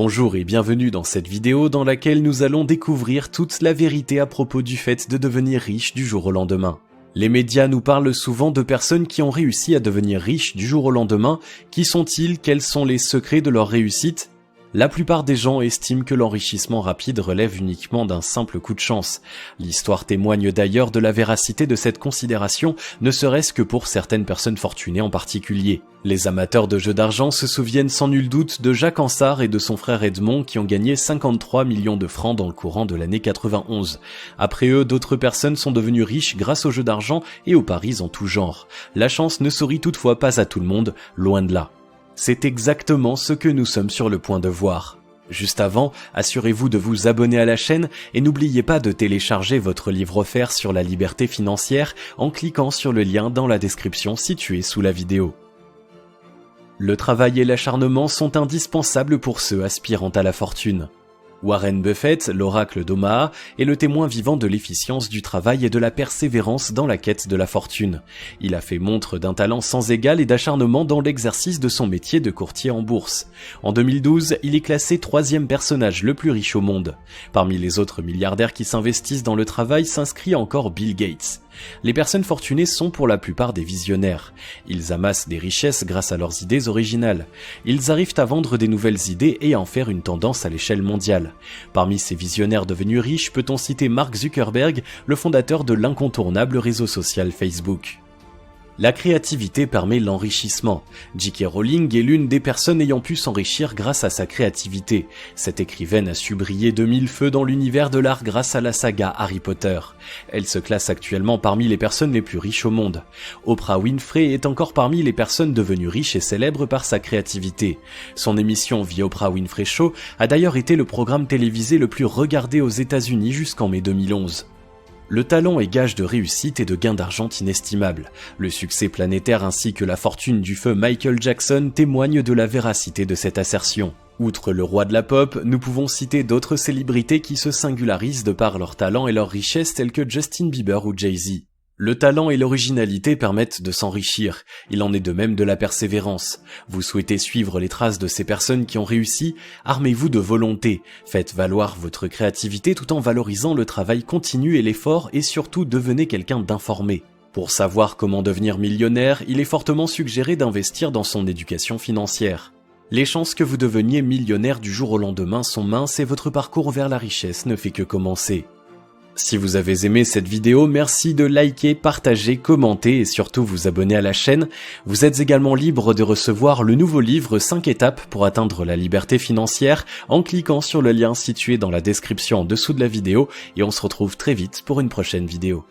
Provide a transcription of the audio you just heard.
Bonjour et bienvenue dans cette vidéo dans laquelle nous allons découvrir toute la vérité à propos du fait de devenir riche du jour au lendemain. Les médias nous parlent souvent de personnes qui ont réussi à devenir riches du jour au lendemain. Qui sont-ils? Quels sont les secrets de leur réussite? La plupart des gens estiment que l'enrichissement rapide relève uniquement d'un simple coup de chance. L'histoire témoigne d'ailleurs de la véracité de cette considération, ne serait-ce que pour certaines personnes fortunées en particulier. Les amateurs de jeux d'argent se souviennent sans nul doute de Jacques Ansart et de son frère Edmond qui ont gagné 53 millions de francs dans le courant de l'année 91. Après eux, d'autres personnes sont devenues riches grâce aux jeux d'argent et aux paris en tout genre. La chance ne sourit toutefois pas à tout le monde, loin de là. C'est exactement ce que nous sommes sur le point de voir. Juste avant, assurez-vous de vous abonner à la chaîne et n'oubliez pas de télécharger votre livre offert sur la liberté financière en cliquant sur le lien dans la description située sous la vidéo. Le travail et l'acharnement sont indispensables pour ceux aspirant à la fortune. Warren Buffett, l'oracle d'Omaha, est le témoin vivant de l'efficience du travail et de la persévérance dans la quête de la fortune. Il a fait montre d'un talent sans égal et d'acharnement dans l'exercice de son métier de courtier en bourse. En 2012, il est classé 3e personnage le plus riche au monde. Parmi les autres milliardaires qui s'investissent dans le travail s'inscrit encore Bill Gates. Les personnes fortunées sont pour la plupart des visionnaires. Ils amassent des richesses grâce à leurs idées originales. Ils arrivent à vendre des nouvelles idées et à en faire une tendance à l'échelle mondiale. Parmi ces visionnaires devenus riches, peut-on citer Mark Zuckerberg, le fondateur de l'incontournable réseau social Facebook. La créativité permet l'enrichissement. J.K. Rowling est l'une des personnes ayant pu s'enrichir grâce à sa créativité. Cette écrivaine a su briller de mille feux dans l'univers de l'art grâce à la saga Harry Potter. Elle se classe actuellement parmi les personnes les plus riches au monde. Oprah Winfrey est encore parmi les personnes devenues riches et célèbres par sa créativité. Son émission The Oprah Winfrey Show a d'ailleurs été le programme télévisé le plus regardé aux États-Unis jusqu'en mai 2011. Le talent est gage de réussite et de gains d'argent inestimables. Le succès planétaire ainsi que la fortune du feu Michael Jackson témoignent de la véracité de cette assertion. Outre le roi de la pop, nous pouvons citer d'autres célébrités qui se singularisent de par leur talent et leur richesse tels que Justin Bieber ou Jay-Z. Le talent et l'originalité permettent de s'enrichir, il en est de même de la persévérance. Vous souhaitez suivre les traces de ces personnes qui ont réussi? Armez-vous de volonté, faites valoir votre créativité tout en valorisant le travail continu et l'effort et surtout devenez quelqu'un d'informé. Pour savoir comment devenir millionnaire, il est fortement suggéré d'investir dans son éducation financière. Les chances que vous deveniez millionnaire du jour au lendemain sont minces et votre parcours vers la richesse ne fait que commencer. Si vous avez aimé cette vidéo, merci de liker, partager, commenter et surtout vous abonner à la chaîne. Vous êtes également libre de recevoir le nouveau livre 5 étapes pour atteindre la liberté financière en cliquant sur le lien situé dans la description en dessous de la vidéo et on se retrouve très vite pour une prochaine vidéo.